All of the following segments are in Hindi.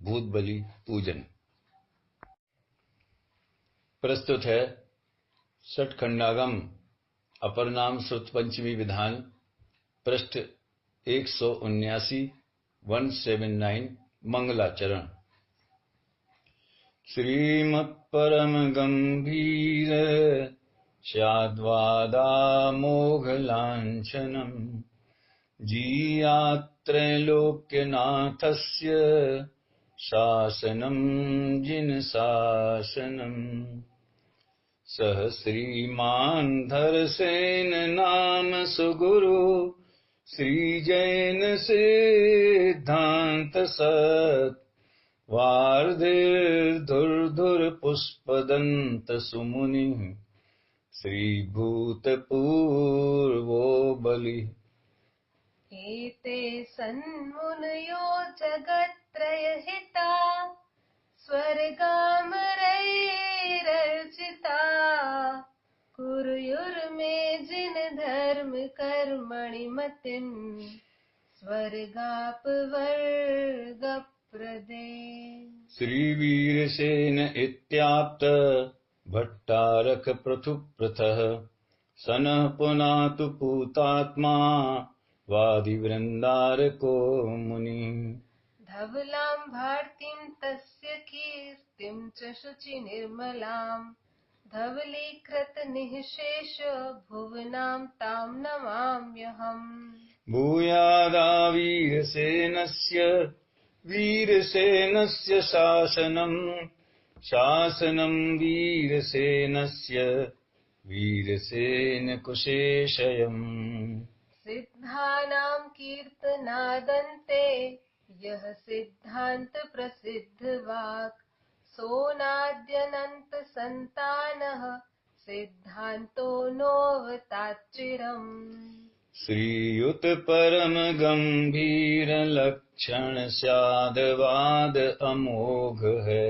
भूत बलि पूजन। प्रस्तुत है षटखंडागम अपर नाम श्रुत पंचमी विधान, पृष्ठ 179 179 मंगलाचरण। श्रीमत्परम गंभीर स्याद्वादामोघलाञ्छनम् जीयात्रैलोक्यनाथस्य शासनं जिन शासनम्। सह श्रीमान धरसेन नाम सुगुरु श्रीजैन सिद्धांत सत् वार्धिर्धुर्धुर पुष्पदंत सुमुनि श्रीभूतपूर्वो बलि। एते सन्मुनयो जगत्त्रयहिता स्वर्गामरैरर्चिता कुर्युर्मे जिन धर्म कर्मणि मतिम् स्वर्गापवर्गप्रदे। श्रीवीरसेन इत्याप्त भट्टारक पृथुप्रथः सनः पुनातु पूतात्मा वादिवृन्दारको मुनि। धवलां भारतीं तस्य कीर्तिं च शुचि निर्मलां धवलीकृत निःशेष भुवनां तां नमाम्यहम्। भूयादावीरसेनस्य वीरसेनस्य शासनं वीरसेनस्य वीरसेनकुशेशयम्। सिद्धानां कीर्तनादन्ते यः सिद्धान्त प्रसिद्ध वाक् सोनाद्यनन्त सन्तानः सिद्धान्तो नोऽवताच्चिरम्। श्रीयुत परम गंभीर लक्षण स्यादवाद अमोघ है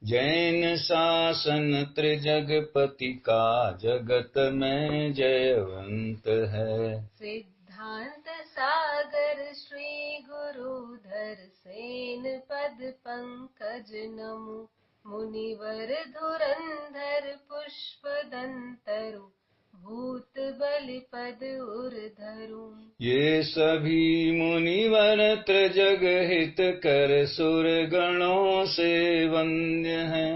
जैन शासन त्रिजगपति का जगत में जयवंत है। सिद्धांत सागर श्री गुरुधर सेन पद पंकज नमु मुनिवर धुरंधर पुष्पदंतरु भूत बलि पद उर्धरु। ये सभी मुनिवर त्रिजग हित कर सुर गणों से वंद्य हैं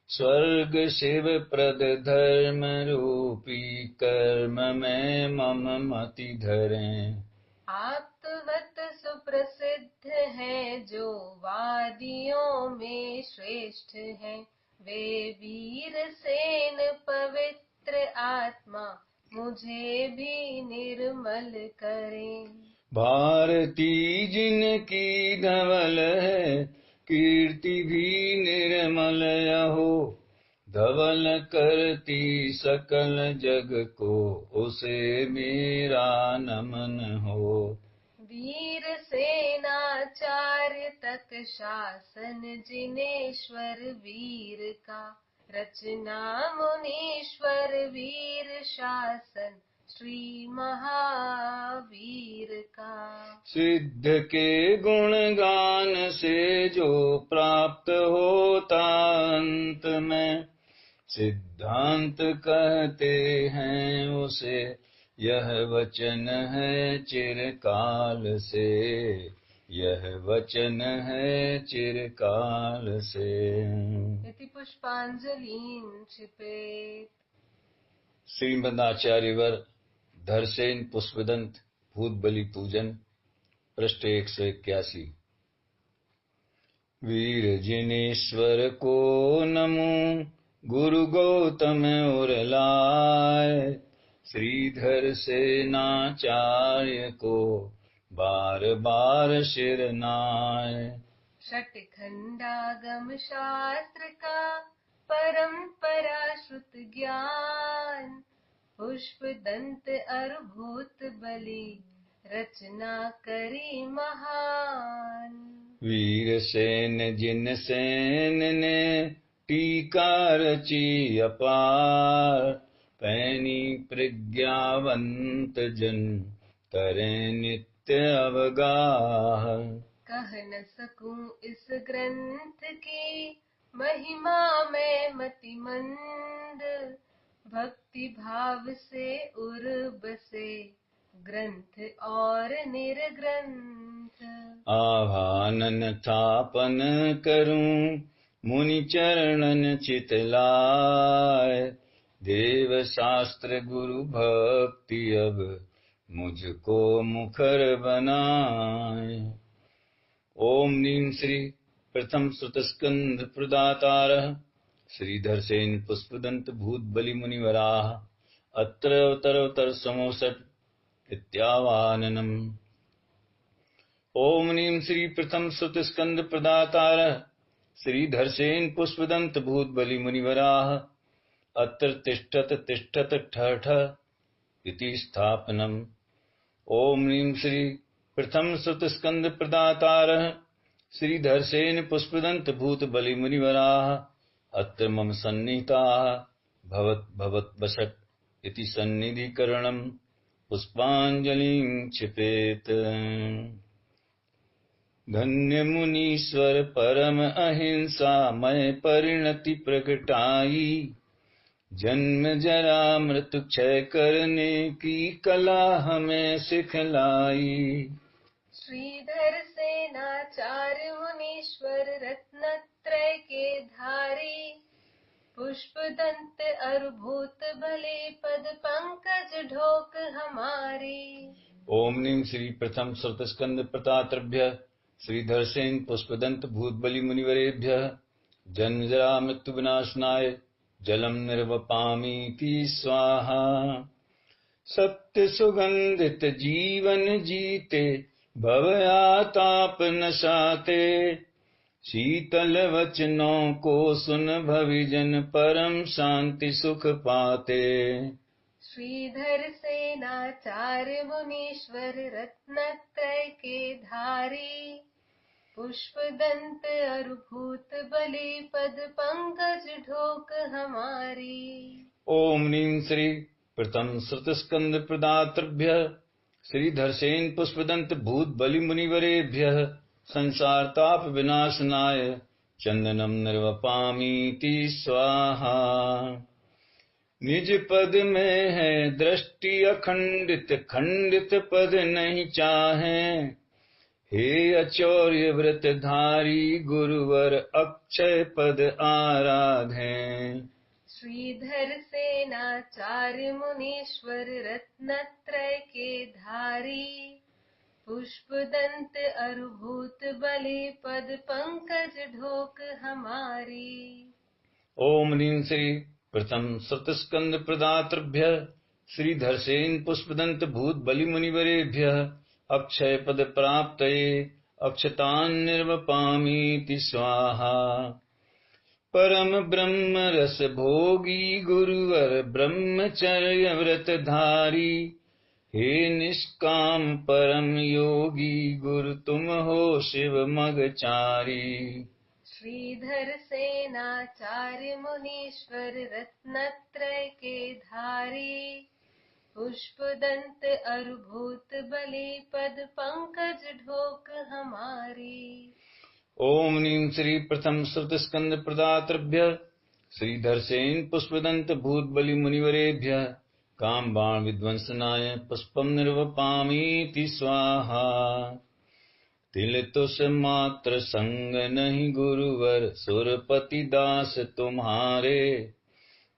स्वर्ग शिव प्रद धर्म रूपी कर्म में मम मति धरें। आप्तवत सुप्रसिद्ध है जो वादियों में श्रेष्ठ हैं वे वीर सेन पवित्र आत्मा मुझे भी निर्मल करें। भारती जिनकी धवल है कीर्ति भी निर्मल हो धवल करती सकल जग को उसे मेरा नमन हो। वीर सेनाचार्य तक शासन जिनेश्वर वीर का रचना मुनीश्वर वीर शासन श्री महावीर का। सिद्ध के गुणगान से जो प्राप्त होता अंत में सिद्धांत कहते हैं उसे यह वचन है चिरकाल से यह वचन है चिरकाल से। इति पुष्पांजलिं क्षिपेत्। श्रीमदाचार्यवर धरसेन पुष्पदंत भूत बलि पूजन, पृष्ठ 181। वीर जिनेश्वर को नमो गुरु गौतम और लाए श्रीधर सेनाचार्य को बार बार शिर नाय। षटखंडागम शास्त्र का परंपरा श्रुत ज्ञान पुष्पदंत अरुभूत बलि रचना करी महान। वीर सेन जिन सेन ने टीका रची अपार पैनी प्रज्ञावंत जन करें नित्य अवगाह। कह न सकूं इस ग्रंथ की महिमा में मतिमंद, भक्ति भाव से उर बसे ग्रंथ और निर्ग्रंथ। आभानन थापन करूं मुनि चरणन चितलाय, देव शास्त्र गुरु भक्ति अब मुझको मुखर बनाए। ओम नीम श्री प्रथम श्रुतस्कंद प्रदातारः श्रीधरसेन पुष्पदंत भूत बलि मुनिवराः अत्र अवतरवतर समोसट इत्यावाननम्। ओम नीम श्री प्रथम श्रुतस्कंद प्रदातारः श्रीधरसेन पुष्पदंत भूत बलि मुनिवराः अत्र तिष्ठत तिष्ठत ठः ठः इति स्थापनम्। ओम नीम श्री प्रथम श्रुतस्कंद प्रदातारः श्रीधरसेन पुष्पदंत भूत बलि मुनिवराः अत्र मम सन्निहिताः भवत् भवत् वशक् इति सन्निधिकरणम् पुष्पाञ्जलिं क्षिपेत्। धन्य मुनीश्वर परम अहिंसा मय परिणति प्रगटाई, जन्म जरा मृत्यु क्षय करने की कला हमें सिखलाई। श्रीधर सेनाचार्य मुनीश्वर रत्नत्रय के धारी, पुष्पदंत अरुभूत भले पद पंकज ढोक हमारी। ओम नीम श्री प्रथम श्रुतस्कंद प्रदातृभ्य श्रीधरसेन पुष्पदंत भूत बलि मुनिवरेभ्यः जन्म जरा मृत्यु विनाशनाय जलम निर्वपामीति स्वाहा। सत्य सुगंधित जीवन जीते भव आताप नशाते, शीतल वचनों को सुन भविजन परम शांति सुख पाते। श्रीधर सेनाचार्य मुनीश्वर रत्नत्रय के धारी, पुष्पदंत अरुभूत बलि पद पंकज ढोक हमारी। ओम नीम श्री प्रथम श्रुतस्कंद प्रदातृभ्यः श्रीधरसेन पुष्पदंत भूत बलि मुनिवरेभ्यः संसार ताप विनाशनाय चंदनम निर्वपामीति स्वाहा। निज पद में है दृष्टि अखंडित, खंडित पद नहीं चाहे। हे अचौर्य व्रतधारी गुरुवर अक्षय पद आराधें। श्रीधर सेनाचार्य मुनीश्वर रत्नत्रय के धारी, पुष्पदंत अरुभूत बलि पद पंकज ढोक हमारी। ओम नीम श्री प्रथम श्रुतस्कंद प्रदातृभ्यः श्रीधरसेन पुष्पदंत भूत बलि मुनिवरेभ्यः अक्षय पद प्राप्तये अक्षतान् निर्वपामीति स्वाहा। परम ब्रह्म रस भोगी गुरुवर ब्रह्मचर्य व्रतधारी, हे निष्काम परम योगी गुरु तुम हो शिव मगचारी। श्रीधर सेनाचार्य मुनीश्वर रत्नत्रय के धारी, पुष्पदंत अरुभूत बलि पद पंकज ढोक हमारी। ओम नीम श्री प्रथम श्रुतस्कंद प्रदातृभ्यः श्रीधरसेन पुष्पदंत भूत बलि मुनिवरेभ्यः काम बाण विध्वंसनाय पुष्पम निर्वपामीति स्वाहा। तिल तुष मात्र संग नहीं गुरुवर सुरपति दास तुम्हारे,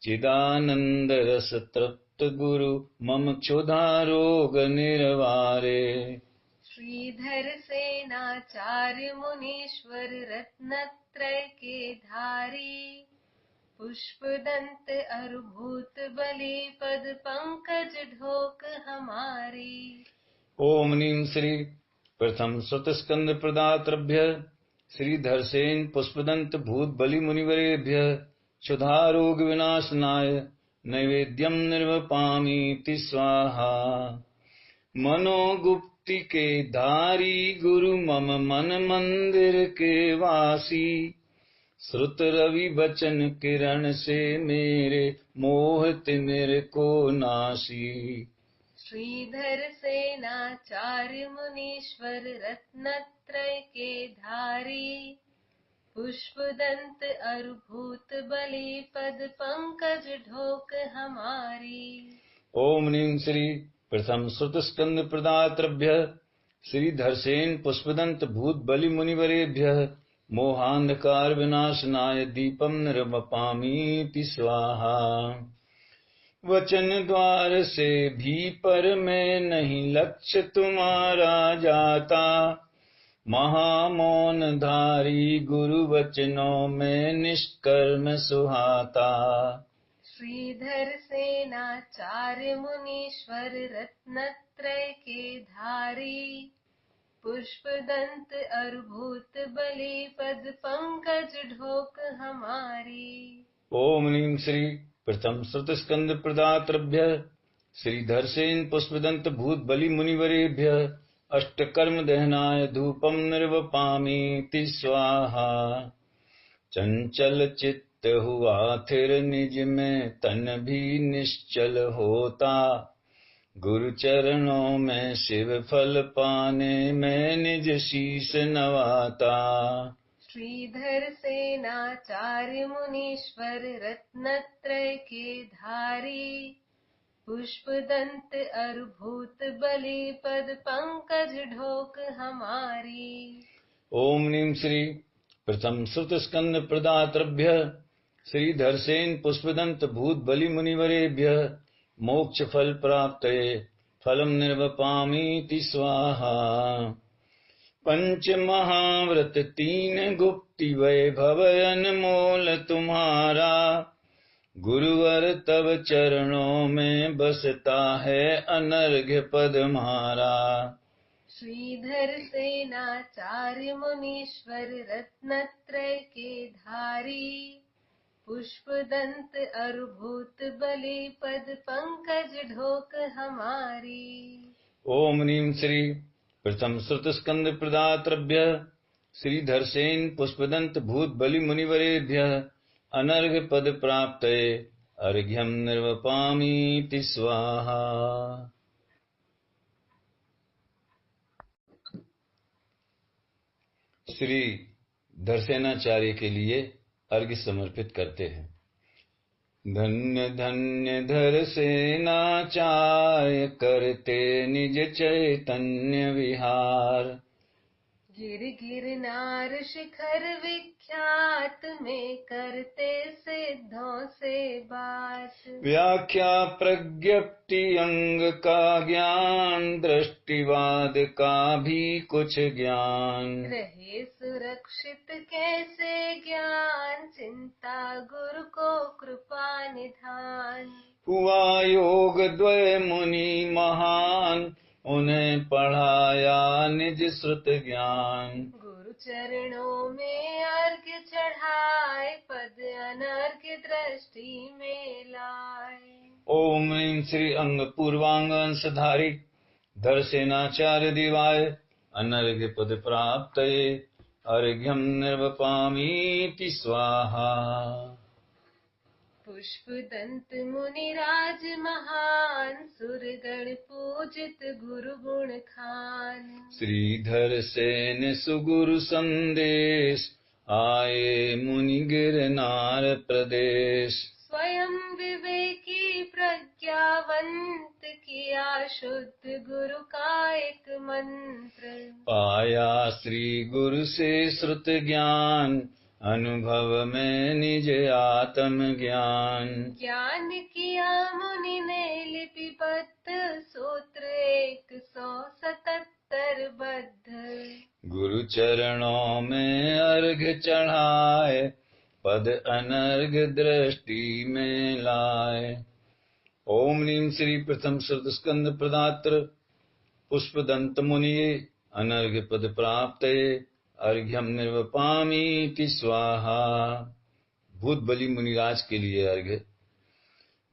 चिदानंद रस तृप्त गुरु मम क्षुधा रोग निर्वारे। श्रीधर सेनाचार्य मुनीश्वर रत्नत्रय के धारी, पुष्पदंत अरुभूत बलि पद पंकज ढोक हमारी। ओम नीम श्री प्रथम श्रुतस्कंद प्रदातृभ्यः श्रीधरसेन पुष्पदंत भूत बलि मुनिवरेभ्यः क्षुधा रोग विनाशनाय नैवेद्यम निर्वपामीति स्वाहा। मनोगुप्ति के धारी गुरु मम मन मंदिर के वासी, श्रुत रवि बचन किरण से मेरे मोह तिमिर को नासी। श्रीधर सेनाचार्य मुनीश्वर रत्नत्रय के धारी, पुष्पदंत अरुभूत बलि पद पंकज ढोक हमारी। ओम नीम श्री प्रथम श्रुत स्कंद प्रदातृभ्य श्रीधरसेन पुष्पदंत भूत बलि मुनिवरेभ्य मोहांधकार विनाशनाय दीपम निर्वपामीति स्वाहा। वचन द्वार से भी पर में नहीं लक्ष्य तुम्हारा जाता, महामौन धारी गुरु वचनों में निष्कर्म सुहाता। श्रीधर सेनाचार्य मुनीश्वर रत्नत्रय के धारी, पुष्पदंत अरुभूत बलि पद पंकज ढोक हमारी। ओम नीम श्री प्रथम श्रुत स्कंद प्रदातृभ्य श्रीधरसेन पुष्पदंत भूत बलि मुनिवरेभ्य अष्टकर्म दहनाय धूपम निर्वपामीति स्वाहा। चंचल चित्त हुआ थिर निज में तन भी निश्चल होता, गुरु चरणों में शिव फल पाने में निज शीश नवाता। श्रीधर सेनाचार्य मुनीश्वर रत्नत्रय के धारी, पुष्पदंत अरुभूत बलि पद पंकज ढोक हमारी। ओम नीम श्री प्रथम श्रुत स्कंद प्रदातृभ्य श्रीधरसेन पुष्पदंत भूत बलि मुनिवरेभ्य मोक्ष फल प्राप्तये फलम निर्वपामीति स्वाहा। पंच महाव्रत तीन गुप्ति वैभव अनमोल तुम्हारा, गुरुवर तव चरणों में बसता है अनर्घ्य पद म्हारा। श्रीधर सेनाचार्य मुनीश्वर रत्नत्रय के धारी, पुष्पदंत अरुभूत बलि पद पंकज ढोक हमारी। ओम नीम श्री प्रथम श्रुत स्कंद प्रदातृभ्य श्रीधरसेन पुष्पदंत भूत बलि मुनिवरेभ्य अनर्घ्य पद प्राप्तये अर्घ्यम निर्वपामीति स्वाहा। श्री धरसेनाचार्य के लिए अर्घ्य समर्पित करते हैं। धन्य धन्य धर सेनाचार्य करते निज चैतन्य विहार, गिर गिरनार शिखर विख्यात में करते सिद्धों से बात। व्याख्या प्रज्ञप्ति अंग का ज्ञान, दृष्टिवाद का भी कुछ ज्ञान। रहे सुरक्षित कैसे ज्ञान, चिंता गुरु को कृपा निधान। हुआ योग द्वय मुनि महान, उन्हें पढ़ाया निज श्रुत ज्ञान। गुरु चरणों में अर्घ्य चढ़ाए, पद अनर्घ्य दृष्टि में लाए। ओम ह्रीं श्री अंग पूर्वांग अंशधारी धर सेनाचार्य दिवाय अनर्घ्य पद प्राप्तये अर्घ्यम निर्वपामीति स्वाहा। पुष्पदंत मुनिराज महान, सुरगण पूजित गुरु गुण खान। श्रीधर सेन सुगुरु संदेश, आए मुनि गिरनार प्रदेश। स्वयं विवेकी प्रज्ञावंत, किया शुद्ध गुरु का एक मंत्र। पाया श्री गुरु से श्रुत ज्ञान, अनुभव में निज आत्म ज्ञान। ज्ञान किया मुनि ने लिपिबद्ध, सूत्र 177 बद्ध। गुरु चरणों में अर्घ्य चढ़ाए, पद अनर्घ्य दृष्टि में लाए। ओम नीम श्री प्रथम श्रुत स्कंद प्रदात्र पुष्पदंत मुनिये अनर्घ्य पद प्राप्तये अर्घ्यम निर्वपामीति स्वाहा। भूत बलि मुनिराज के लिए अर्घ्य।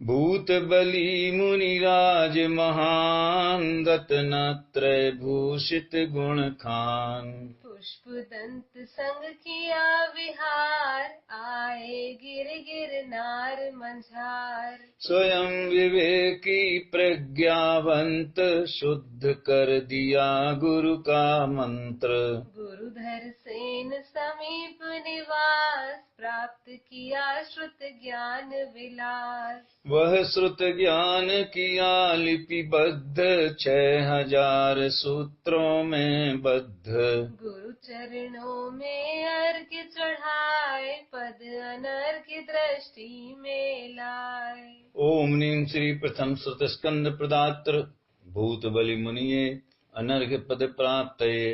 भूत बलि मुनिराज महान, रत्नत्रय भूषित गुण खान। पुष्पदंत संग किया विहार, आए गिर गिरनार मंझार। स्वयं विवेकी प्रज्ञावंत, शुद्ध कर दिया गुरु का मंत्र। गुरुधर सेन समीप निवास, प्राप्त किया श्रुत ज्ञान विलास। वह श्रुत ज्ञान किया लिपिबद्ध, 6000 सूत्रों में बद्ध। गुरु चरणों में अर्घ्य चढ़ाए, पद अनर्घ्य दृष्टि में लाए। ओम नीम श्री प्रथम श्रुत स्कंद प्रदात्र, भूत बलि मुनिये अनर्घ्य पद प्राप्तये,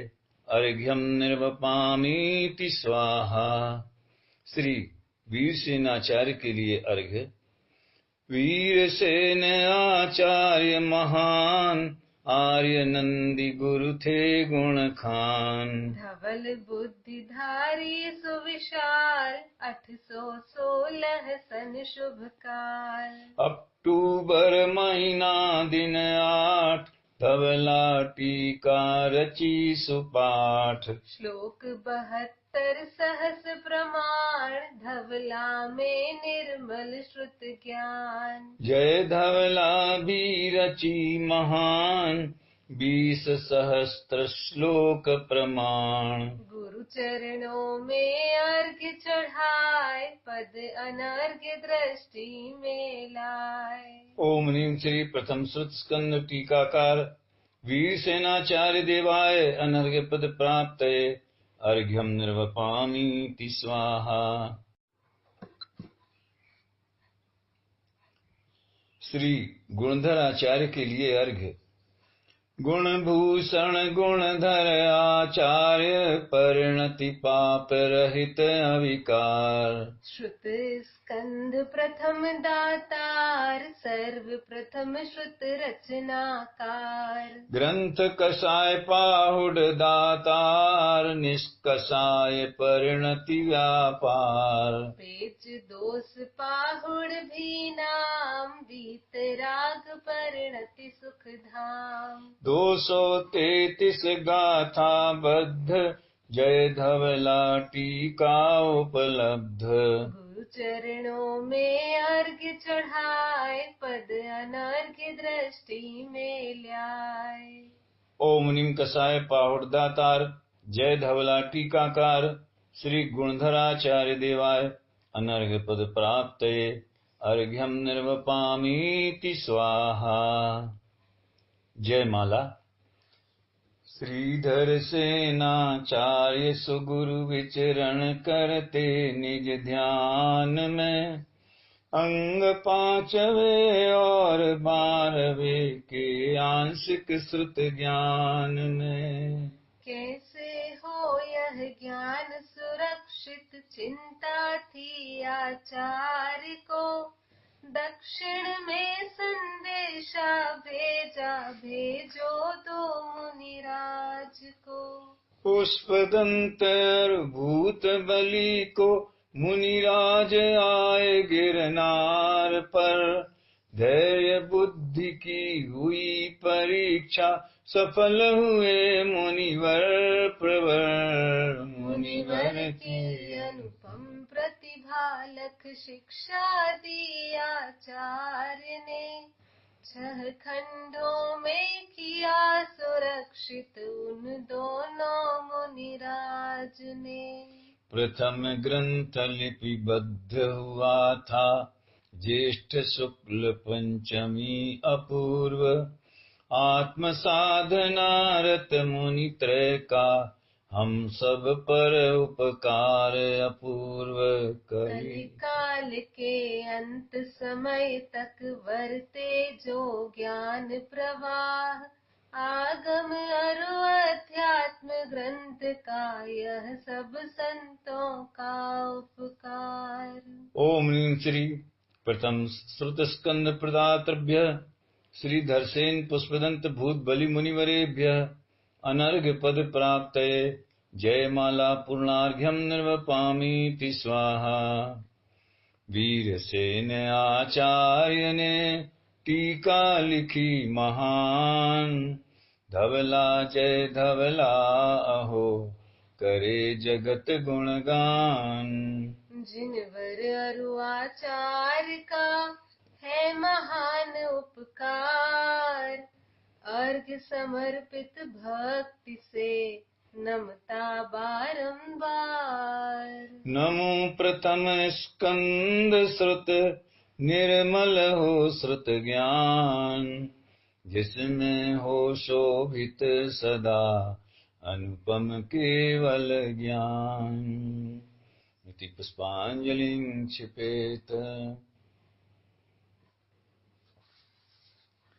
अर्घ्यम निर्वपामीति स्वाहा। श्री वीरसेनाचार्य के लिए अर्घ्य। वीरसेन आचार्य महान, आर्य नंदी गुरु थे गुण खान। धवल बुद्धिधारी सुविशाल, 816 सन शुभ काल। अक्टूबर महीना दिन 8, धवला टीका रची सुपाठ। श्लोक 72 सहस प्रमाण, धवला में निर्मल श्रुत ज्ञान। जय धवला भी रची महान, 20 सहस्त्र श्लोक प्रमाण। गुरु चरणों में अर्घ्य चढ़ाए, पद अनर्घ्य दृष्टि में लाए। ओम नीम श्री प्रथम श्रुत स्कंद टीकाकार, वीरसेनाचार्य देवाय अनर्घ्य पद प्राप्तये, अर्घ्यम निर्वपामीति स्वाहा। श्री गुणधर आचार्य के लिए अर्घ्य। गुण भूषण गुणधर आचार्य, परिणति पाप रहित अविकार। श्रुत स्कंद प्रथम दातार, सर्व प्रथम श्रुत रचनाकार। ग्रंथ कसाय पाहुड दातार, निष्कसाय परिणति व्यापार। पेच दोष पाहुड़ भी नाम, वीतराग परिणति सुख धाम। 233 गाथा बद्ध, जय धवला टीका उपलब्ध। गुरु चरणों में अर्घ्य चढ़ाए, पद अनर्घ्य दृष्टि में ल्याए। ओम नीम कसाय पाहुड़ दातार, जय धवला टीकाकार, श्री गुणधराचार्य देवाय अनर्घ्य पद प्राप्तये, अर्घ्यम निर्वपामीति स्वाहा। जय माला। श्रीधर सेनाचार्य सुगुरु विचरण करते निज ध्यान में, अंग 5वें और 12वें के आंशिक श्रुत ज्ञान में। कैसे हो यह ज्ञान सुरक्षित, चिंता थी आचार्य को। दक्षिण में संदेशा भेजा, भेजो दो मुनिराज को। पुष्पदंत और भूत बलि को, मुनिराज आए गिरनार पर। धैर्य बुद्धि की हुई परीक्षा, सफल हुए मुनिवर प्रवर। मुनिवर की अनुपम प्रतिभा, लख शिक्षा दी आचार्य ने। 6 खंडों में किया सुरक्षित, उन दोनों मुनिराज ने। प्रथम ग्रंथ लिपिबद्ध हुआ था, ज्येष्ठ शुक्ल पंचमी अपूर्व। आत्म साधना रत मुनि त्रय का, हम सब पर उपकार अपूर्व। कलिकाल के अंत समय तक वर्ते जो ज्ञान प्रवाह, आगम अरु अध्यात्म ग्रंथ का, यह सब संतों का उपकार। ओम नीम श्री प्रथम श्रुत स्कंद प्रदातृभ्य, श्री धरसेन पुष्पदंत भूत बलि मुनिवरेभ्य अनर्घ्य पद प्राप्तये, जय माला पूर्णार्घ्यम निर्वपामीति स्वाहा। वीरसेन आचार्य ने टीका लिखी महान, धवला जय धवला अहो, करे जगत गुणगान। जिनवर अरु आचार का है महान उपकार, अर्घ समर्पित भक्ति से नमता बारंबार। नमो प्रथम स्कंद श्रुत निर्मल हो श्रुत ज्ञान, जिसमें हो शोभित सदा अनुपम केवल ज्ञान। इति पुष्पांजलिं क्षिपेत।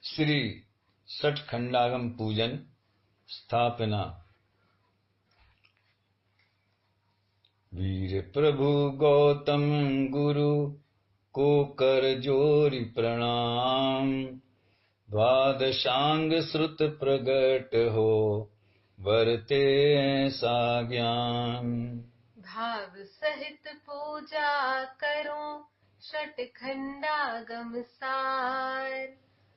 श्री सठखंडागम पूजन स्थापना। वीर प्रभु गौतम गुरु को कर जोरी प्रणाम, द्वादशांग श्रुत प्रगट हो वरते ऐसा ज्ञान। भाव सहित पूजा करो षटखंडागम सार,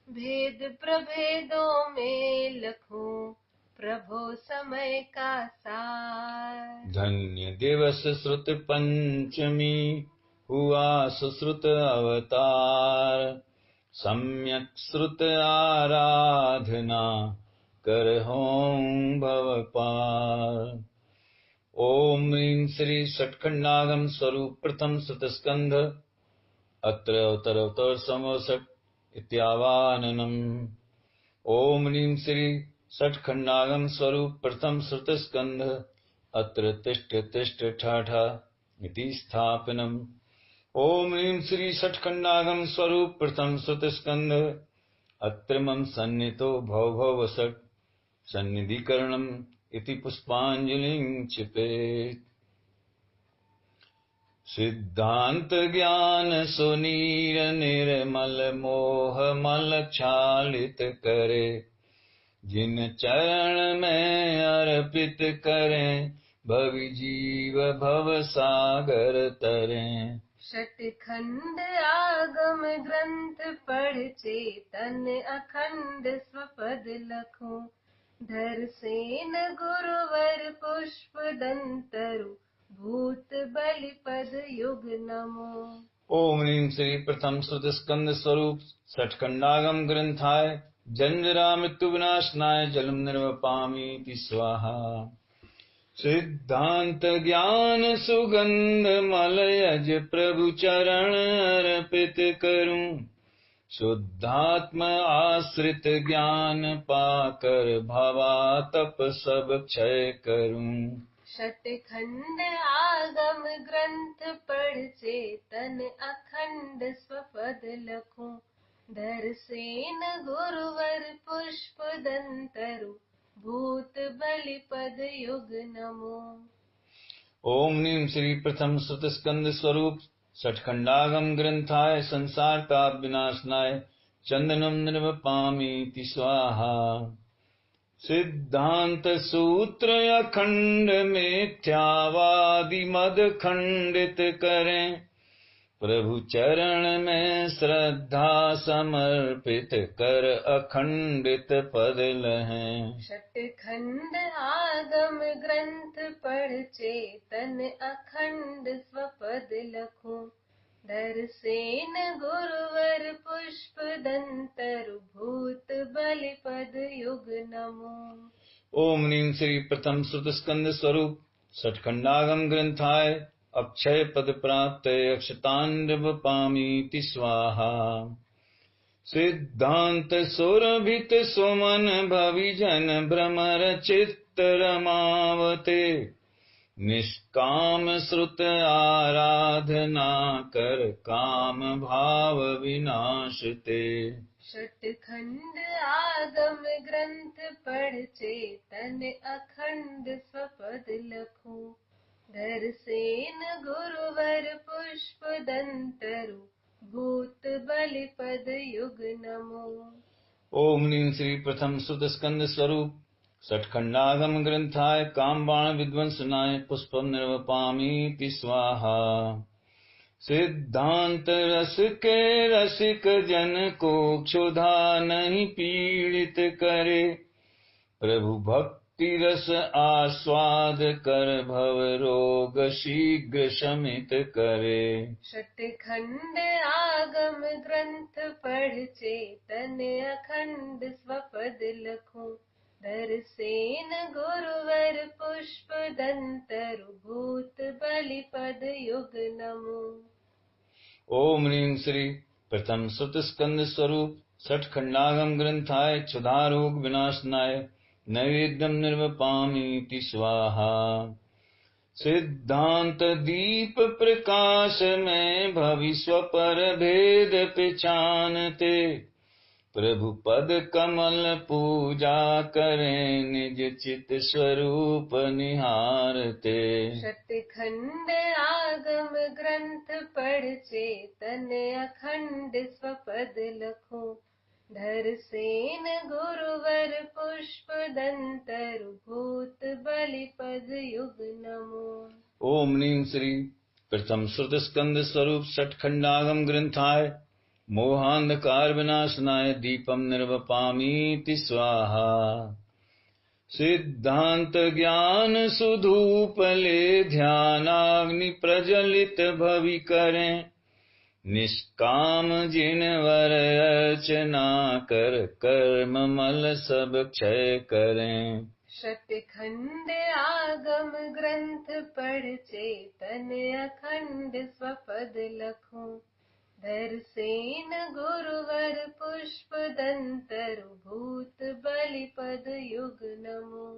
भेद प्रभेदों में लखूं प्रभो समय का सार। धन्य दिवस श्रुत पंचमी हुआ सुश्रुत अवतार, सम्यक श्रुत आराधना करहों भव पार। ओम ह्रीं श्री षटखंडागम स्वरूप प्रथम श्रुत स्कंध अत्र अवतर समोसट इत्यावाननम्। ओम ह्रीं श्री षटखंडागम स्वरूप प्रथम श्रुत स्कंध अत्र तिष्ठ तिष्ठ ठाठा इति स्थापनम्। ओम ह्रीं श्री षटखंडागम स्वरूप प्रथम श्रुत स्कंध अत्र मम सन्नितो भव भव सट सन्निधिकरणम् इति पुष्पांजलिं क्षिपेत्। सिद्धांत ज्ञान सुनीर निर्मल मोह मल क्षालित करे, जिन चरण में अर्पित करें भवि जीव भव सागर तरें। षटखंड आगम ग्रंथ पढ़ चेतन अखंड स्वपद लखूं, धर सेन गुरुवर पुष्प दंतरु भूत बलि पद युग नमो। ओम ह्रीं श्री प्रथम श्रुत स्कंद स्वरूप षटखंडागम ग्रंथाय जन्जरा मृत्यु विनाशनाय जलम निर्वपामीति स्वाहा। सिद्धांत ज्ञान सुगंध मलयज प्रभु चरण अर्पित करूं, शुद्धात्म आश्रित ज्ञान पाकर भवातप सब क्षय करूं। षटखंड आगम ग्रंथ पढ़ चेतन अखंड स्वपद लखूं, धर सेन गुरुवर पुष्प दंतरु भूत बलि पद युग नमो। ओम ह्रीं श्री प्रथम श्रुत स्कंद स्वरूप षटखंडागम ग्रंथाय संसार ताप विनाशनाय चंदनम निर्वपामीति स्वाहा। सिद्धांत सूत्र अखंड मिथ्यावादी मद खंडित करें, प्रभु चरण में श्रद्धा समर्पित कर अखंडित पद लहें। षटखंड आगम ग्रंथ पढ़ चेतन अखंड स्वपद लखूं, धर सेन गुरुवर पुष्प दंतरु भूत बलि पद युग नमो। ओम ह्रीं श्री प्रथम श्रुत स्कंद स्वरूप षटखंडागम ग्रंथाय अक्षय पद प्राप्त अक्षतांडवपामीति स्वाहा। सिद्धांत सुरभित सुमन भविजन भ्रमर चित्त रमावते, निष्काम श्रुत आराधना कर काम भाव विनाशते। षटखंड आगम ग्रंथ पढ़ चेतन अखंड स्वपद लखूं, धर सेन गुरुवर पुष्प दंतरु भूत बलि पद युग नमो। ओम ह्रीं श्री प्रथम श्रुत स्कंद स्वरूप षटखंडागम ग्रंथाय कामबाण विध्वंसनाय पुष्पम निर्वपामीति स्वाहा। सिद्धांत रस के रसिक जन को क्षुधा नहीं पीड़ित करे, प्रभु भक्त भक्ति रस आस्वाद कर भव रोग शीघ्र शमित करे। षट्खंड आगम ग्रंथ पढ़ चेतन अखंड स्वपद लखूं। दरसेन गुरुवर पुष्प दंतर भूत बलिपद युग नमो। ओम ह्रीं श्री प्रथम सुत स्कंद स्वरूप षट्खंडागम ग्रंथाय क्षुधारोग विनाशनाय नैवेद्यम निर्वपामीति स्वाहा। सिद्धांत दीप प्रकाश में भविष्व पर भेद पहचानते। प्रभु पद कमल पूजा करें निज चित स्वरूप निहारते। षट्खंड आगम ग्रंथ पढ़ चेतन अखंड स्वपद लखूं। धरसेन गुरुवर पुष्प दंतर भूत बलिपद युग नमो। ओम ह्रीं श्री प्रथम श्रुत स्कंद स्वरूप षट्खंडागम ग्रंथाय मोहांधकार विनाशनाय दीपम निर्वपामीति स्वाहा। सिद्धांत ज्ञान सुधूपले ध्यानाग्नि प्रज्वलित भवि करें। निष्काम जिनवर अर्चना कर कर्म मल सब क्षय करें। षट्खंड आगम ग्रंथ पढ़ चेतन अखंड स्वपद लखूं। धरसेन गुरुवर पुष्प दंतर भूत बलिपद युग नमो।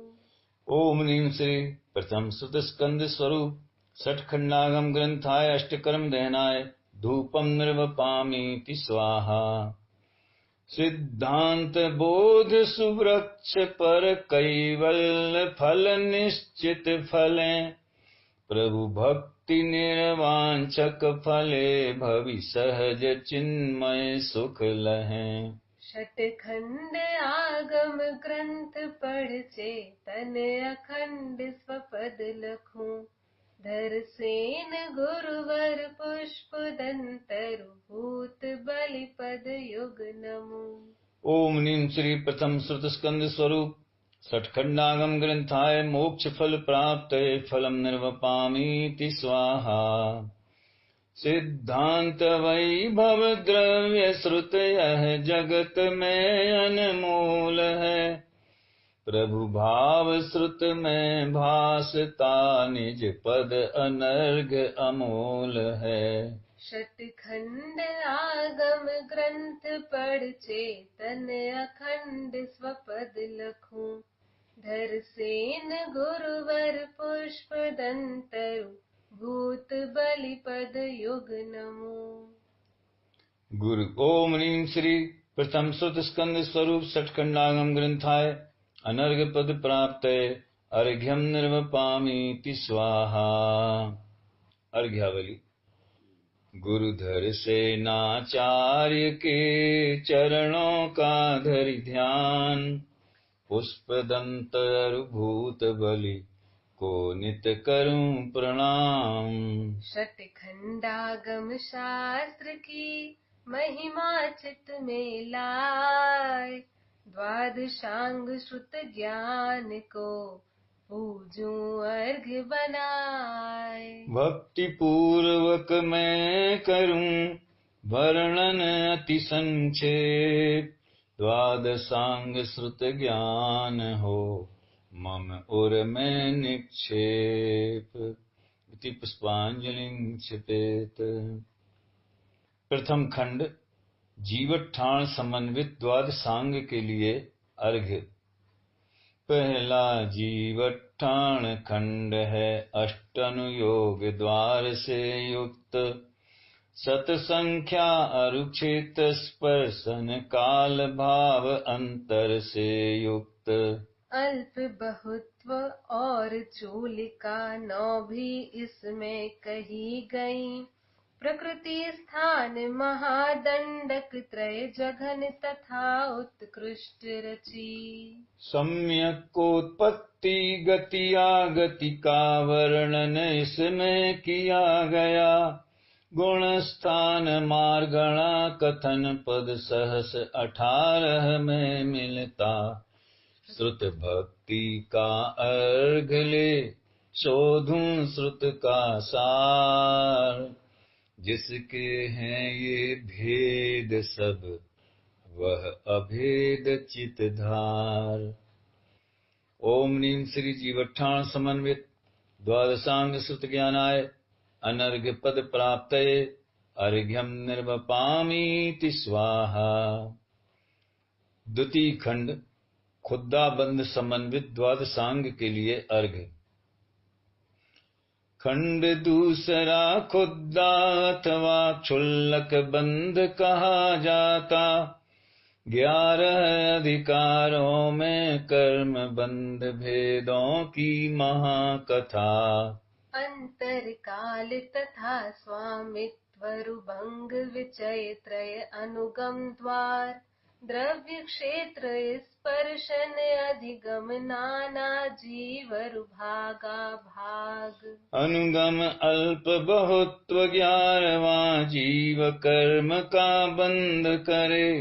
ओम ह्रीं श्री प्रथम सुत स्कंद स्वरूप षट्खंडागम ग्रंथाय अष्टकर्म दहनाय धूपम निर्वपामीति स्वाहा। सिद्धांत बोध सुवृक्ष पर कैवल्य फल निश्चित फलें। प्रभु भक्ति निर्वांछक फले भवि सहज चिन्मय सुख लहें। षट्खंड आगम ग्रंथ पढ़ चेतन अखंड स्वपद लखूं। धरसेन गुरुवर पुष्प दंतर भूत बलिपद युग नमो। ओम ह्रीं श्री प्रथम श्रुत स्कंद स्वरूप षट्खंडागम ग्रंथाय मोक्ष फल प्राप्त फलम निर्वपामीति स्वाहा। सिद्धांत वैभव द्रव्य श्रुत यह जगत में अनमोल है। प्रभु भाव श्रुत में भासता निज पद अनर्घ अमोल है। षट्खंड आगम ग्रंथ पढ़ चेतन अखंड स्वपद लखूं। धरसेन गुरुवर पुष्प दंतर भूत बलिपद युग नमो। गुरु ओम ह्रीं श्री प्रथम सुत स्कंद स्वरूप षट्खंडागम ग्रंथाय अनर्घ पद प्राप्त अर्घ्यम निर्वपामीति स्वाहा। अर्घ्यावली। गुरुधर सेनाचार्य के चरणों का धरि ध्यान। पुष्प दंत भूत बलि को नित करूं प्रणाम। षट्खंडागम शास्त्र की महिमा चित में लाए। द्वादशांग श्रुत ज्ञान को पूजूं अर्घ्य बनाए। भक्ति पूर्वक मैं करूं वर्णन अति संक्षेप। द्वादशांग श्रुत ज्ञान हो मम उर में निक्षेप। इति पुष्पांजलिं क्षिपेत। प्रथम खंड जीवठान समन्वित द्वादशांग के लिए अर्घ्य। पहला जीवठान खंड है अष्टानुयोग द्वार से युक्त। सत संख्या अरुक्षेत स्पर्शन काल भाव अंतर से युक्त। अल्प बहुत्व और चूलिका नौ भी इसमें कही गई। प्रकृति स्थान महादंडक त्रय जघन तथा उत्कृष्ट रची। सम्यकोत्पत्ति गति आगति का वर्णन इसमें किया गया। गुण स्थान मार्गणा कथन पद सहस 18 में मिलता। श्रुत भक्ति का अर्घ ले, शोधूं श्रुत का सार। जिसके हैं ये भेद सब, वह अभेद चितधार। ओम नीम श्री जीवठान समन्वित द्वादशांग श्रुत ज्ञानाय अनर्घ्य पद प्राप्तये अर्घ्यम निर्वपामीति स्वाहा। द्वितीय खंड खुद्दा बंध समन्वित द्वादशांग के लिए अर्घ्य। खंड दूसरा खुद्दा अथवा क्षुल्लक बंध कहा जाता। 11 अधिकारों में कर्म बंध भेदों की महाकथा। अंतर काल तथा स्वामित्व रुभंग विचय त्रय अनुगम द्वार। द्रव्य क्षेत्र स्पर्शन अधिगम नाना जीवर भागा भाग। अनुगम अल्प बहुत्व 11वां जीव कर्म का बंध करे।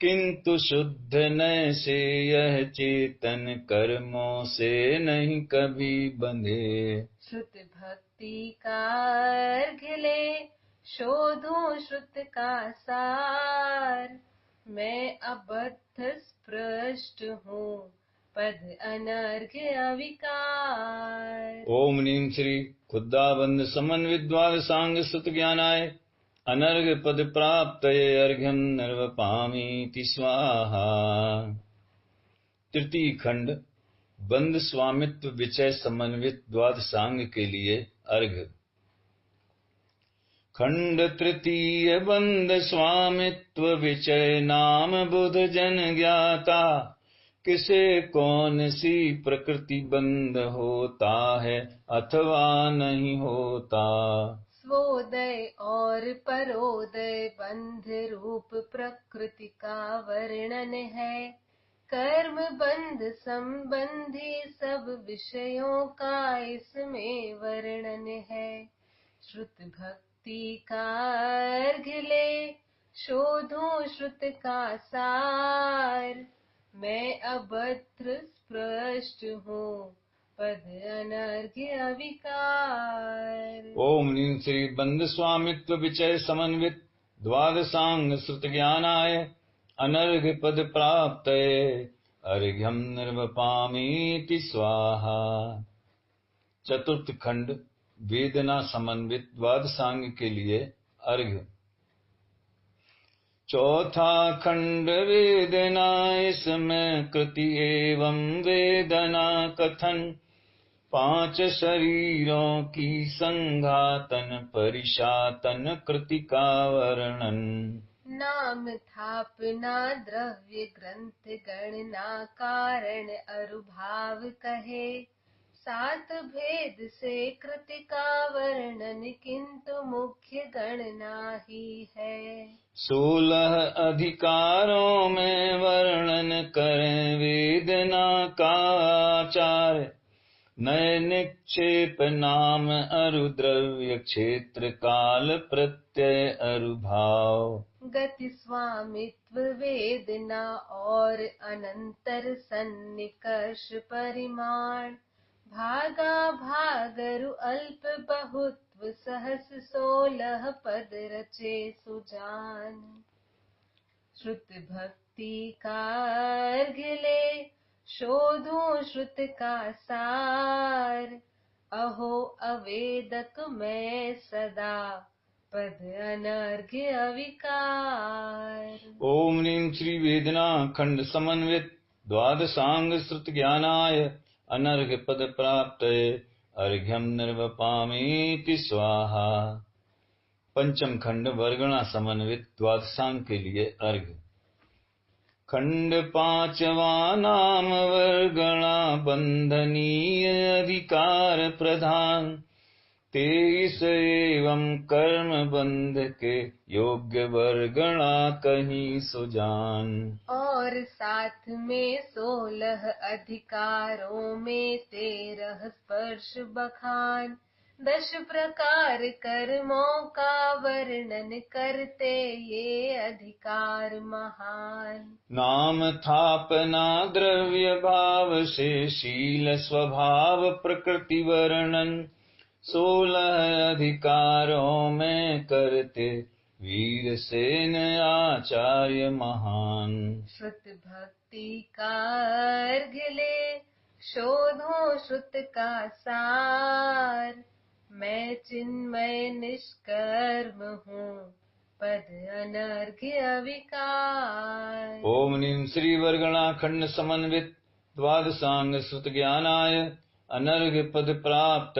किंतु शुद्ध नय से यह चेतन कर्मों से नहीं कभी बंधे। श्रुत भक्ति का अर्घ्य ले, शोधूं श्रुत का सार। मैं अबद्ध स्पृष्ट हूँ, पद अनर्घ्य अविकार। ओम नीम श्री खुद्दाबंध समन्वित द्वादशांग श्रुत ज्ञानाय अनर्घ्य पद प्राप्तये अर्घ्यम निर्वपामीति स्वाहा। तृतीय खंड बंध स्वामित्व विचय समन्वित द्वादशांग के लिए अर्घ्य। खंड तृतीय बंध स्वामित्व विचय नाम बुध जन ज्ञाता। किसे कौन सी प्रकृति बंध होता है अथवा नहीं होता। स्वोदय और परोदय बंध रूप प्रकृति का वर्णन है। कर्म बंध संबंधी सब विषयों का इसमें वर्णन है। श्रुत भक्ति का अर्घ्य ले, शोधूं श्रुत का सार। मैं अभद्र स्पृष्ट हूँ, पद अनर्घ्य अविकार। ओम नीम श्री बंध स्वामित्व विचय समन्वित द्वादशांग श्रुत ज्ञानाय अनर्घ्य पद प्राप्तये अर्घ्यम निर्वपामीति स्वाहा। चतुर्थ खंड वेदना समन्वित द्वादशांग के लिए अर्घ्य। चौथा खंड वेदना, इसमें कृति एवं वेदना कथन। 5 शरीरों की संघातन परिशातन कृति का वर्णन। नाम थापना द्रव्य ग्रंथ गणना कारण अरुभाव कहे। 7 भेद से कृति का वर्णन किंतु मुख्य गणना ही है। 16 अधिकारों में वर्णन करें वेदना का आचार। नय निक्षेप नाम अरुद्रव्य क्षेत्र काल प्रत्यय अरुभाव। गति स्वामित्व वेदना और अनंतर सन्निकर्ष परिमाण। भागा भागरु अल्प बहुत्व सहस 16 पद रचे सुजान। श्रुत भक्ति का अर्घ्य ले, शोधूं श्रुत का सार। अहो अवेदक मैं सदा, पद अनर्घ्य अविकार। ओम नीम श्री वेदना खंड समन्वित द्वादशांग श्रुत ज्ञानाय अनर्घ्य पद प्राप्तये अर्घ्यम निर्वपामीति स्वाहा। पंचम खंड वर्गणा समन्वित द्वादशांग के लिए अर्घ्य। खंड 5वां नाम वर्गणा बंधनीय अधिकार प्रधान। 23 एवं कर्म बंध के योग्य वर्गणा कहीं सुजान। और साथ में 16 अधिकारों में 13 स्पर्श बखान। 10 प्रकार कर्मों का वर्णन करते ये अधिकार महान। नाम थापना द्रव्य भाव से शील स्वभाव प्रकृति वर्णन 16 अधिकारों में करते वीर सेन आचार्य महान। श्रुत भक्ति का अर्घ्य ले शोधो श्रुत का सार। मैं चिन्मय निष्कर्म हूँ पद अनर्घ्य अविकार। ओम नीम श्री वर्गणाखंड समन्वित द्वादशांग श्रुत ज्ञानाय अनर्घ्य पद प्राप्त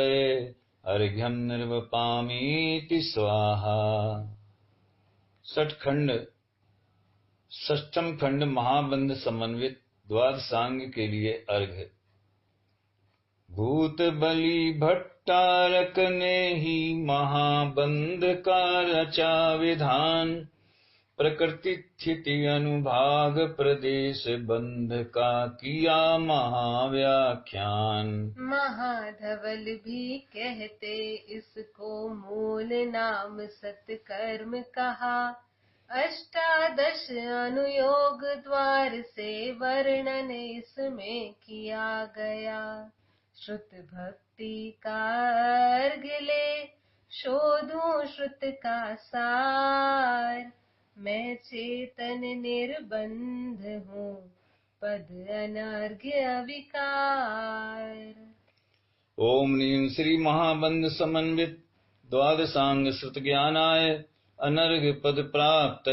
अर्घ्यम निर्वपामीति स्वाहा। षष्ठम खंड महाबंध समन्वित द्वादशांग के लिए अर्घ्य। भूत बलि भट्टारक ने ही महाबंध का रचा विधान। प्रकृति स्थिति अनुभाग प्रदेश बंध का किया महाव्याख्यान। महाधवल भी कहते इसको मूल नाम सत्कर्म कहा। 18 अनुयोग द्वार से वर्णन इसमें किया गया। श्रुत भक्ति का अर्घ्य ले शोधूं श्रुत का सार। मैं चेतन निर्बंध हूँ पद अनर्घ्य अविकार। ओम नीम श्री महाबंध समन्वित द्वादशांग श्रुत ज्ञानाय अनर्घ्य पद प्राप्त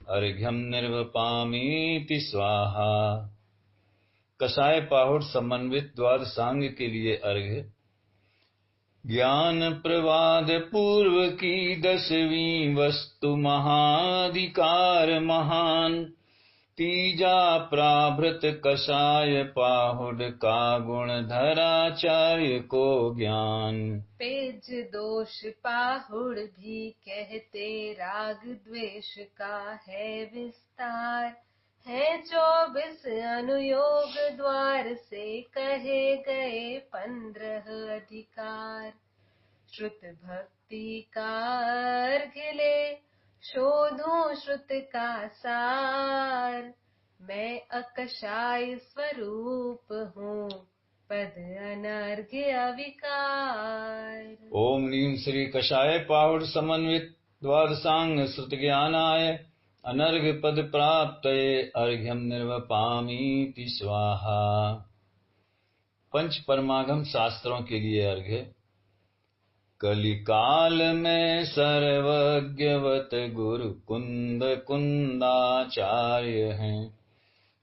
अर्घ्यम निर्वपामीति स्वाहा। कषाय पाहुड़ समन्वित द्वादशांग के लिए अर्घ्य। ज्ञान प्रवाद पूर्व की 10वीं वस्तु महाधिकार महान। तीजा प्राभृत कषाय पाहुड़ का गुण धराचार्य को ज्ञान। पेज दोष पाहुड़ भी कहते राग द्वेष का है विस्तार। है 24 अनुयोग द्वार से कहे गए 15 अधिकार। श्रुत भक्ति का अर्घ्य ले शोधूं श्रुत का सार। मैं अकषाय स्वरूप हूँ पद अनर्घ्य अविकार। ओम नीम श्री कषाय पाहुड़ समन्वित द्वादशांग श्रुत ज्ञानाय अनर्घ्य पद प्राप्त अर्घ्यम निर्वपामीति स्वाहा। पंच परमागम शास्त्रों के लिए अर्घ्य। कलिकाल में सर्वज्ञवत गुरु कुंद कुंदाचार्य हैं।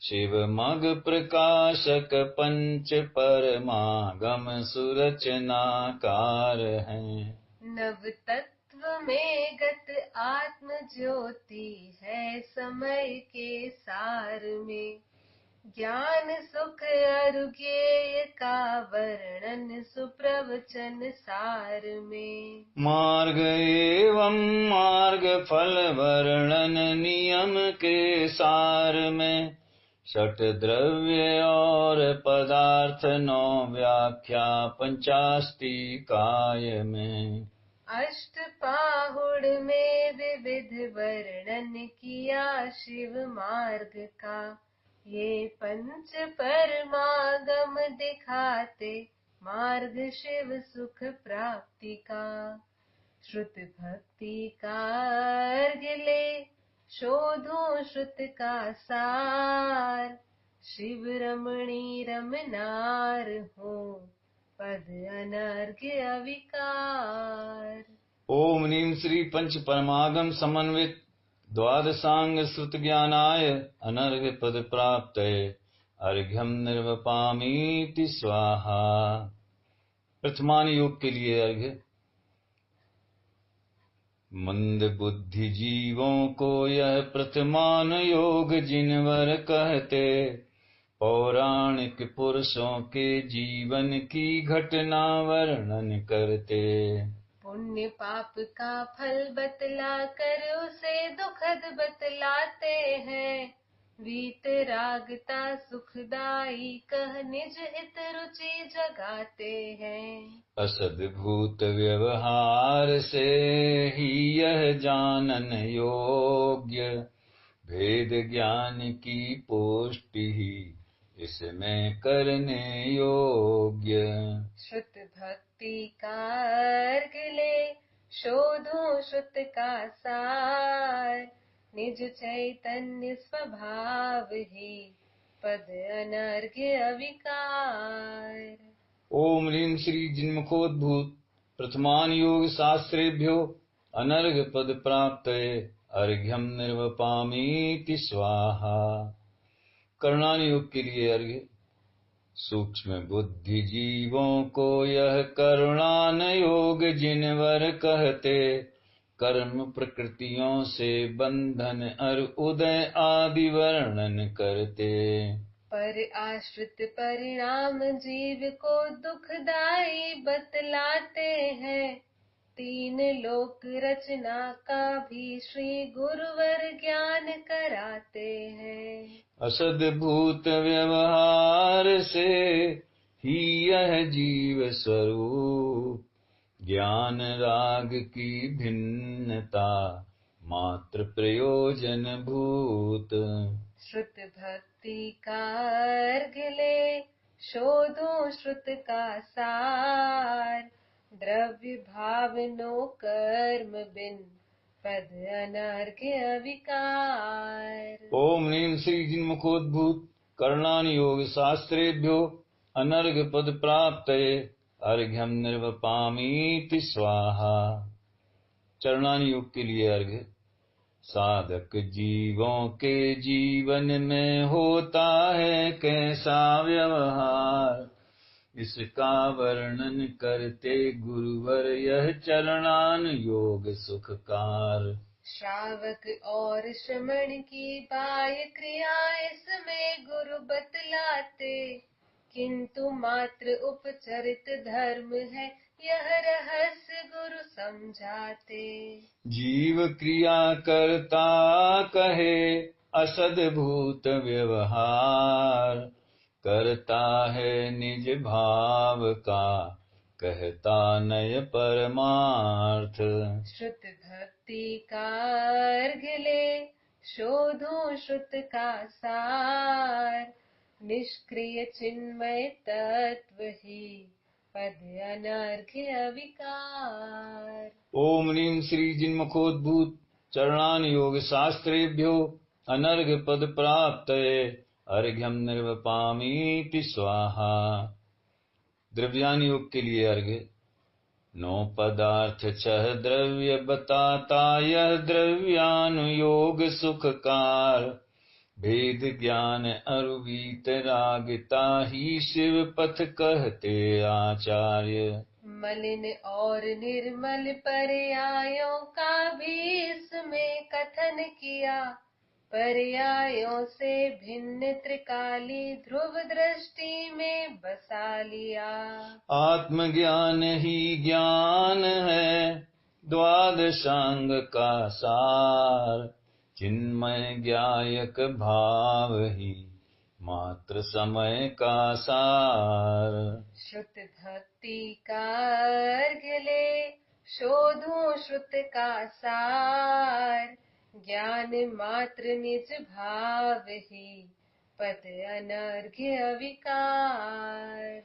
शिव मग प्रकाशक पंच परमागम सुरचनाकार हैं। नव तत्व में गत आत्म ज्योति है समय के सार में। ज्ञान सुख अरुज्ञेय का वर्णन सुप्रवचन सार में। मार्ग एवं मार्ग फल वर्णन नियम के सार में। षट द्रव्य और पदार्थ 9 व्याख्या पंचाष्टिकाय में। अष्ट पाहुड़ में विविध वर्णन किया शिव मार्ग का। ये पंच परमागम दिखाते मार्ग शिव सुख प्राप्ति का। श्रुत भक्ति का अर्घ्य ले शोधूं श्रुत का सार। शिव रमणी रमनार हूँ पद अनर्घ्य अविकार। ओम नीम श्री पंच परमागम समन्वित द्वादशांग श्रुत ज्ञानाय अनर्घ्य पद प्राप्त अर्घ्यम निर्वपामीति स्वाहा। प्रथमान योग के लिए अर्घ्य। मंद बुद्धि जीवों को यह प्रथमान योग जिनवर कहते। पौराणिक पुरुषों के जीवन की घटना वर्णन करते। पुण्य पाप का फल बतला कर उसे दुखद बतलाते हैं। वीतरागता सुखदाई कह निज हित रुचि जगाते हैं। असद भूत व्यवहार से ही यह जानन योग्य, भेद ज्ञान की पुष्टि ही इसमें करने योग्य। श्रुत भक्ति का अर्घ ले, शोधो श्रुत का सार, निज चैतन्य स्वभाव ही पद अनर्घ्य अविकार। ओम ह्रीं श्री जिन्मुखोद्भूत प्रथमान योग शास्त्रेभ्यो अनर्घ पद प्राप्तये अर्घ्यम निर्वपामीति स्वाहा। करणान योग के लिए अर्घ्य। सूक्ष्म बुद्धि जीवों को यह करुणान योग जिनवर कहते, कर्म प्रकृतियों से बंधन और उदय आदि वर्णन करते। पर आश्रित परिणाम जीव को दुखदाई बतलाते हैं, तीन लोक रचना का भी श्री गुरुवर ज्ञान कराते हैं। असद भूत व्यवहार से ही यह जीव स्वरूप, ज्ञान राग की भिन्नता मात्र प्रयोजन भूत। श्रुत भक्ति का अर्घ ले, शोधो श्रुत का सार, द्रव्य भावनो कर्म बिन पद अनर्घ्य अविकार। ओम ह्रीं श्री जिन्मुखोद्भूत करणानि योग शास्त्रेभ्यो अनर्घ पद प्राप्तये अर्घ्यम निर्वपामीति स्वाहा। चरणानि योग के लिए अर्घ्य। साधक जीवों के जीवन में होता है कैसा व्यवहार, इसका वर्णन करते गुरुवर यह चरणान योग सुखकार। श्रावक और श्रमण की बाह्य क्रिया इसमें गुरु बतलाते, किंतु मात्र उपचरित धर्म है यह रहस्य गुरु समझाते। जीव क्रिया करता कहे असद भूत व्यवहार, करता है निज भाव का कहता नय परमार्थ। श्रुत भक्ति का अर्घ ले, शोधो श्रुत का सार, निष्क्रिय चिन्मय तत्व ही पद अनर्घ्य अविकार। ओम ह्रीं श्री जिन्मुखोद्भूत चरणान योग शास्त्रेभ्यो अनर्घ पद प्राप्तये अर्घ्यम निर्वपामीति स्वाहा। द्रव्यान योग के लिए अर्घ्य। 9 पदार्थ 6 द्रव्य बताता यह द्रव्यानुयोग सुखकार, भेद ज्ञान अरुवीत रागता ही शिव पथ कहते आचार्य। मलिन और निर्मल पर्यायों का भी इसमें कथन किया, पर्यायों से भिन्न त्रिकाली ध्रुव दृष्टि में बसा लिया। आत्मज्ञान ही ज्ञान है द्वादशांग का सार, चिन्मय ज्ञायक भाव ही मात्र समय का सार। श्रुत भक्ति का अर्घ ले, शोधो श्रुत का सार, ज्ञान मात्र निज भाव ही पद अनर्घ्य अविकार।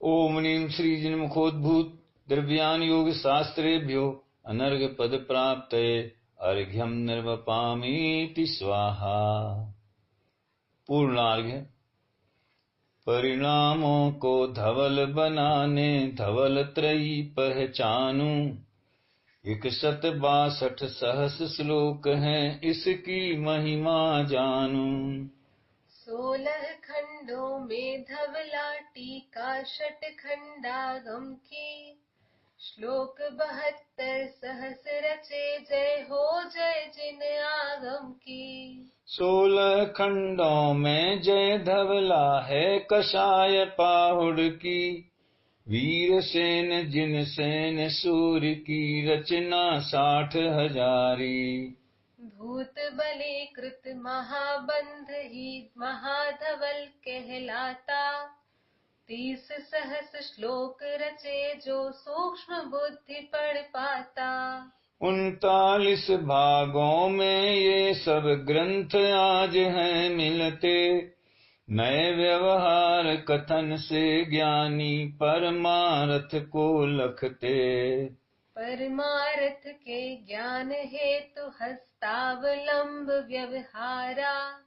ओम ह्रीं श्री जिन्मुखोद्भूत द्रव्यान योग शास्त्रेभ्यो अनर्घ पद प्राप्तये अर्घ्यम निर्वपामीति स्वाहा। पूर्णार्घ्य। परिणामों को धवल बनाने धवल त्रयी पहचानूं, 162 सहस श्लोक हैं इसकी महिमा जानूं। 16 खंडों में धवला टीका षट खंडागम की, श्लोक 72 सहस रचे जय हो जय जिन आगम की। 16 खंडों में जय धवला है कषाय पाहुड़ की, वीर सेन जिन सेन सूर्य की रचना 60,000। भूत बलि कृत महाबंध ही महाधवल कहलाता। 30 सहस्र श्लोक रचे जो सूक्ष्म बुद्धि पढ़ पाता। 39 भागों में ये सब ग्रंथ आज हैं मिलते। नए व्यवहार कथन से ज्ञानी परमार्थ को लखते। परमार्थ के ज्ञान हेतु हस्तावलंब व्यवहारा।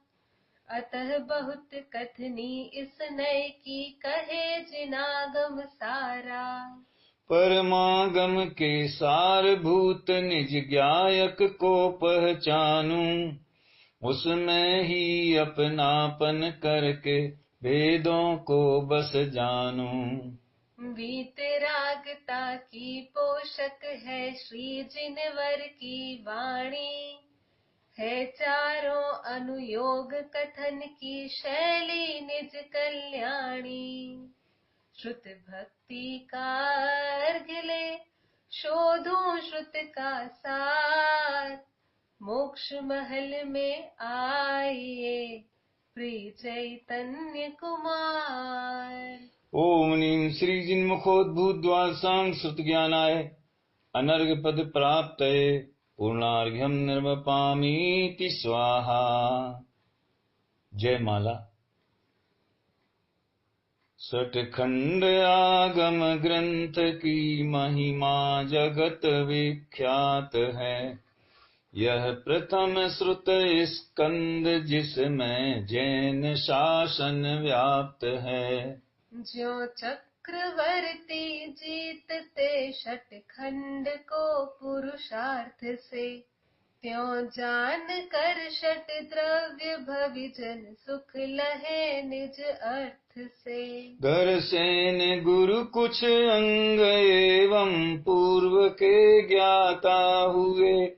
अतः बहुत कथनी इस नए की कहे जिनागम सारा। परमागम के सारभूत निज ज्ञायक को पहचानूं। उसमें ही अपनापन करके वेदों को बस जानूं। वीतरागता की पोषक है श्री जिनवर की वाणी। है चारों अनुयोग कथन की शैली निज कल्याणी। श्रुत भक्ति का अर्घ्य ले शोधूं श्रुत का सार। मोक्ष महल में आइए प्रिय चैतन्य कुमार। ओम नीम श्री जिन्मुखोद्भूत द्वादशांग श्रुत ज्ञानाय अनर्घ पद प्राप्तये पूर्णार्घ्यम निर्वपामीति स्वाहा। जय माला। सठखंड आगम ग्रंथ की महिमा जगत विख्यात है। यह प्रथम श्रुत स्कंद जिसमें जैन शासन व्याप्त है। ज्यों चक्रवर्ती जीतते षटखंड को पुरुषार्थ से। त्यों जान कर षट द्रव्य भविजन सुख लहे निज अर्थ से। गरसेन गुरु कुछ अंग एवं पूर्व के ज्ञाता हुए।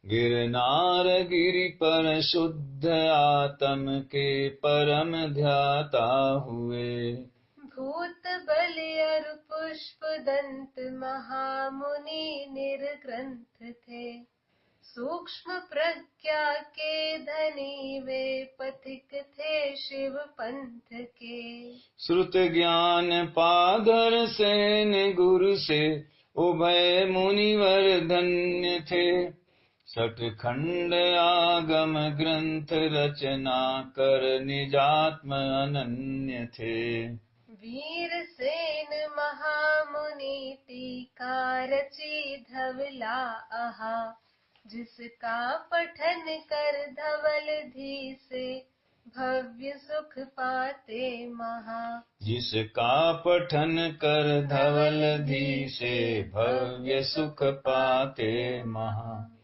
गिरनार गिरि पर शुद्ध आत्म के परम ध्याता हुए। भूत बलि अरु पुष्प दंत महामुनि निर्ग्रंथ थे। सूक्ष्म प्रज्ञा के धनी वे पथिक थे शिव पंथ के। श्रुत ज्ञान पाधर सेन गुरु से उभय मुनिवर धन्य थे। सठखंड आगम ग्रंथ रचना कर निजात्म अनन्य थे। वीर सेन महामुनि टीका रची धवला आहा। जिसका पठन कर धवल धी से भव्य सुख पाते महा। जिसका पठन कर धवल धी से भव्य सुख पाते महा।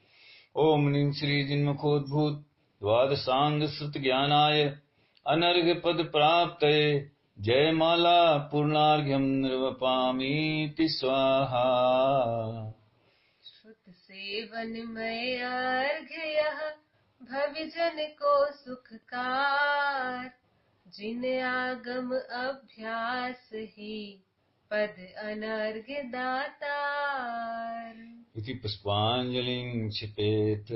ओम नीम श्री जिन्मुखोद्भूत द्वादशांग श्रुत ज्ञानाय अनर्घ पद प्राप्तये जय माला पूर्णार्घ्यम निर्वपामीति स्वाहा। श्रुत सेवन में अर्घ्य यह भविजन को सुखकार। जिन आगम अभ्यास ही पद अनर्घ्य दातार। इति पुष्पांजलिं क्षिपेत।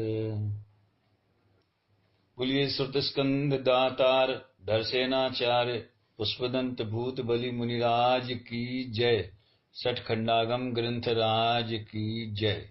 बोलिए श्रुत स्कंद दातार दर्शनाचार्य पुष्पदंत भूत बलि मुनिराज की जय। सठखंडागम ग्रंथ राज की जय।